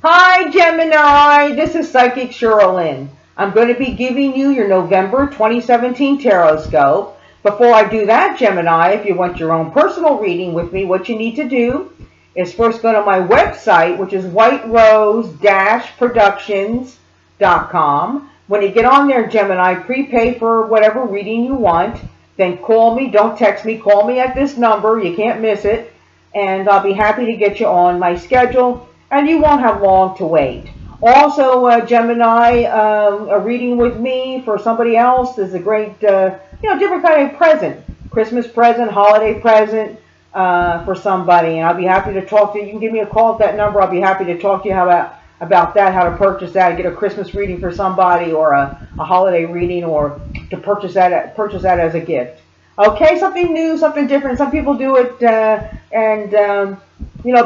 Hi, Gemini. This is Psychic Cheryl Lynn. I'm going to be giving you your November 2017 tarot scope. Before I do that, Gemini, if you want your own personal reading with me, what you need to do is first go to my website, which is whiterose-productions.com. When you get on there, Gemini, prepay for whatever reading you want. Then call me. Don't text me. Call me at this number. You can't miss it. And I'll be happy to get you on my schedule. And you won't have long to wait. Also, Gemini, a reading with me for somebody else is a great, different kind of present. Christmas present, holiday present for somebody. And I'll be happy to talk to you. You can give me a call at that number. I'll be happy to talk to you about that, how to purchase that, get a Christmas reading for somebody or a holiday reading or to purchase that as a gift. Okay, something new, something different. Some people do it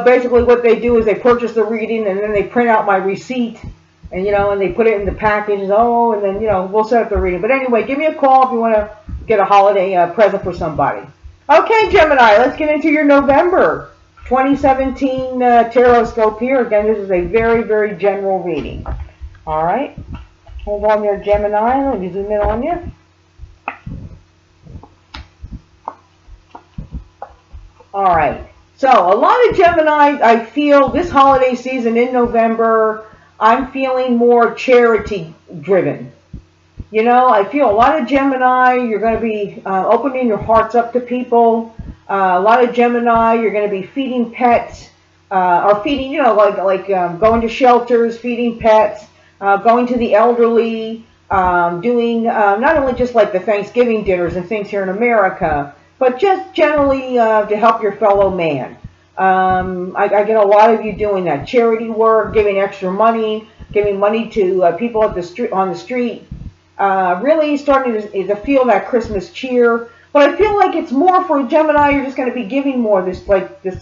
basically what they do is they purchase the reading and then they print out my receipt and, and they put it in the package and, and then, we'll set up the reading. But anyway, give me a call if you want to get a holiday present for somebody. Okay, Gemini, let's get into your November 2017 tarot scope here. Again, this is a very, very general reading. All right. Hold on there, Gemini. Let me zoom in on you. All right. So a lot of Gemini, I feel this holiday season in November, I'm feeling more charity driven. I feel a lot of Gemini, you're going to be opening your hearts up to people. A lot of Gemini, you're going to be feeding pets or feeding, going to shelters, feeding pets, going to the elderly, doing not only just like the Thanksgiving dinners and things here in America, but just generally to help your fellow man. I get a lot of you doing that. Charity work, giving extra money, giving money to people on the street. Really starting to feel that Christmas cheer. But I feel like it's more for Gemini. You're just going to be giving more this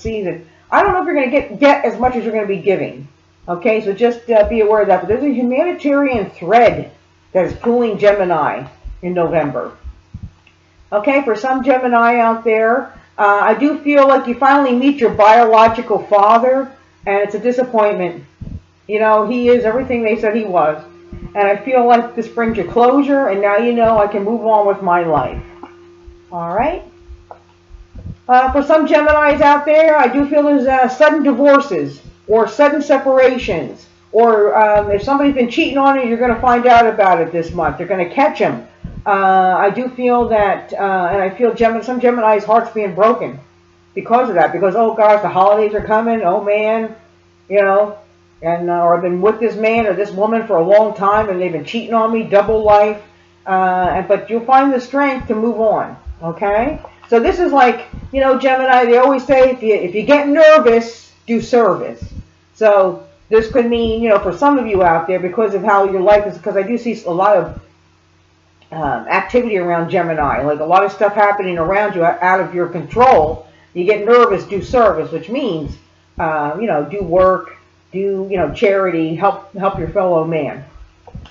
season. I don't know if you're going to get as much as you're going to be giving. Okay, so just be aware of that. But there's a humanitarian thread that is pulling Gemini in November. Okay, for some Gemini out there, I do feel like you finally meet your biological father, and it's a disappointment. He is everything they said he was. And I feel like this brings you closure, and now I can move on with my life. All right? For some Geminis out there, I do feel there's sudden divorces or sudden separations. Or if somebody's been cheating on you, you're going to find out about it this month. You're going to catch them. I do feel that, and I feel some Gemini's hearts being broken because of that. Because, oh gosh, the holidays are coming. Oh man, or I've been with this man or this woman for a long time, and they've been cheating on me, double life. But you'll find the strength to move on. Okay, so this is like, Gemini. They always say if you get nervous, do service. So this could mean, for some of you out there, because of how your life is, because I do see a lot of activity around Gemini, like a lot of stuff happening around you out of your control. You get nervous, do service, which means, do work, do, charity, help your fellow man.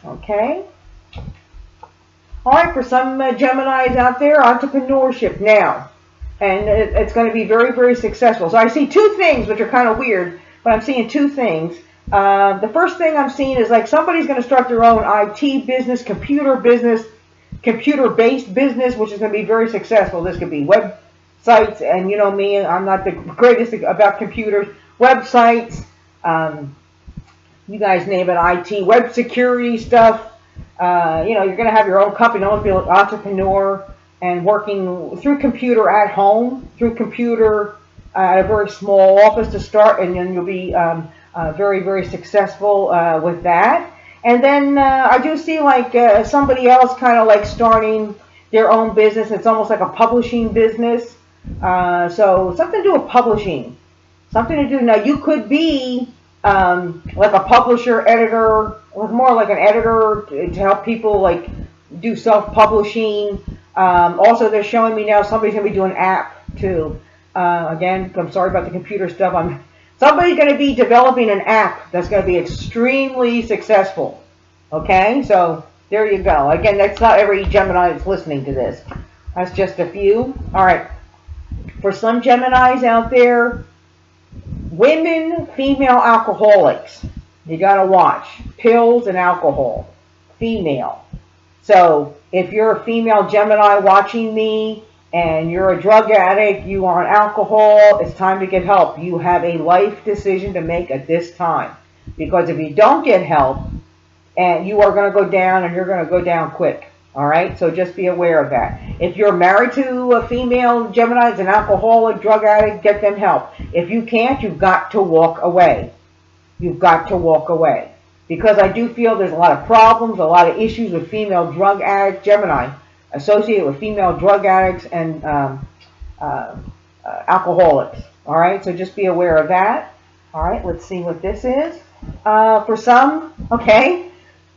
Okay. All right, for some Geminis out there, entrepreneurship now, and it's going to be very, very successful. So I see two things, which are kind of weird, but I'm seeing two things. The first thing I'm seeing is like somebody's going to start their own IT business, computer-based business, which is going to be very successful. This could be websites, and me, I'm not the greatest about computers. Websites, you guys name it, IT, web security stuff. You're going to have your own company, be an entrepreneur, and working through computer at home, through computer at a very small office to start, and then you'll be very, very successful with that. And then I do see like somebody else kind of like starting their own business. It's almost like a publishing business. So something to do with publishing. Something to do. Now you could be like a publisher, editor, or more like an editor to help people like do self-publishing. Also, they're showing me now somebody's going to be doing an app too. Again, I'm sorry about the computer stuff. Somebody's going to be developing an app that's going to be extremely successful. Okay, so there you go. Again, that's not every Gemini that's listening to this. That's just a few. All right. For some Geminis out there, women, female alcoholics. You got to watch. Pills and alcohol. Female. So if you're a female Gemini watching me and you're a drug addict, you are on alcohol, it's time to get help. You have a life decision to make at this time. Because if you don't get help, and you are going to go down, and you're going to go down quick. All right? So just be aware of that. If you're married to a female Gemini, an alcoholic, drug addict, get them help. If you can't, you've got to walk away. You've got to walk away. Because I do feel there's a lot of problems, a lot of issues with female drug addicts, Gemini, associated with female drug addicts and alcoholics. All right? So just be aware of that. All right? Let's see what this is. For some, okay.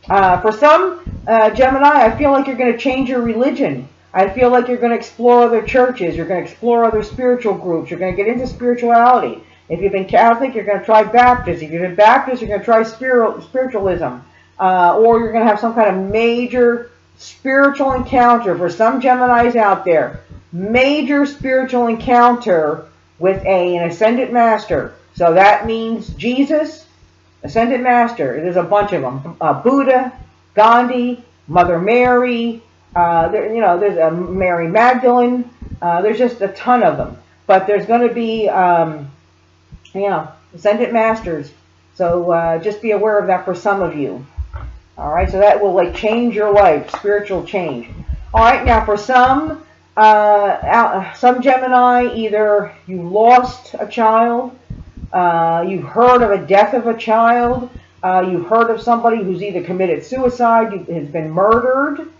For some, Gemini, I feel like you're going to change your religion. I feel like you're going to explore other churches. You're going to explore other spiritual groups. You're going to get into spirituality. If you've been Catholic, you're going to try Baptist. If you've been Baptist, you're going to try spiritualism. Or you're going to have some kind of major spiritual encounter. For some Geminis out there, major spiritual encounter with an ascended master. So that means Jesus, Ascended Master. There's a bunch of them. Buddha, Gandhi, Mother Mary. There's Mary Magdalene. There's just a ton of them. But there's going to be, Ascended Masters. So just be aware of that for some of you. All right. So that will like change your life, spiritual change. All right. Now for some Gemini, either you lost a child. You've heard of a death of a child. You've heard of somebody who's either committed suicide, has been murdered.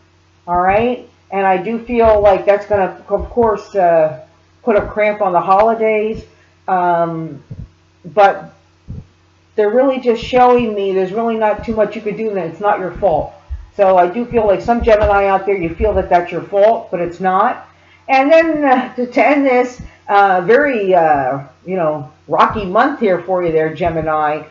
All right? And I do feel like that's going to, of course, put a cramp on the holidays. But they're really just showing me there's really not too much you can do, and it's not your fault. So I do feel like some Gemini out there, you feel that that's your fault, but it's not. And then to end this, very, rocky month here for you there, Gemini.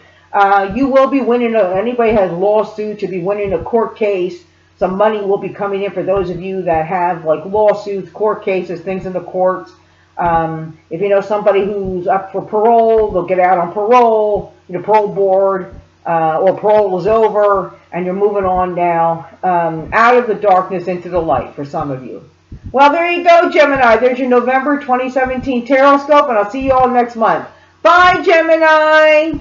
You will be winning, anybody has lawsuits, you'll be winning a court case. Some money will be coming in for those of you that have like lawsuits, court cases, things in the courts. If you know somebody who's up for parole, they'll get out on parole, parole board, or parole is over, and you're moving on now, out of the darkness into the light for some of you. Well, there you go, Gemini. There's your November 2017 Tarot Scope, and I'll see you all next month. Bye, Gemini!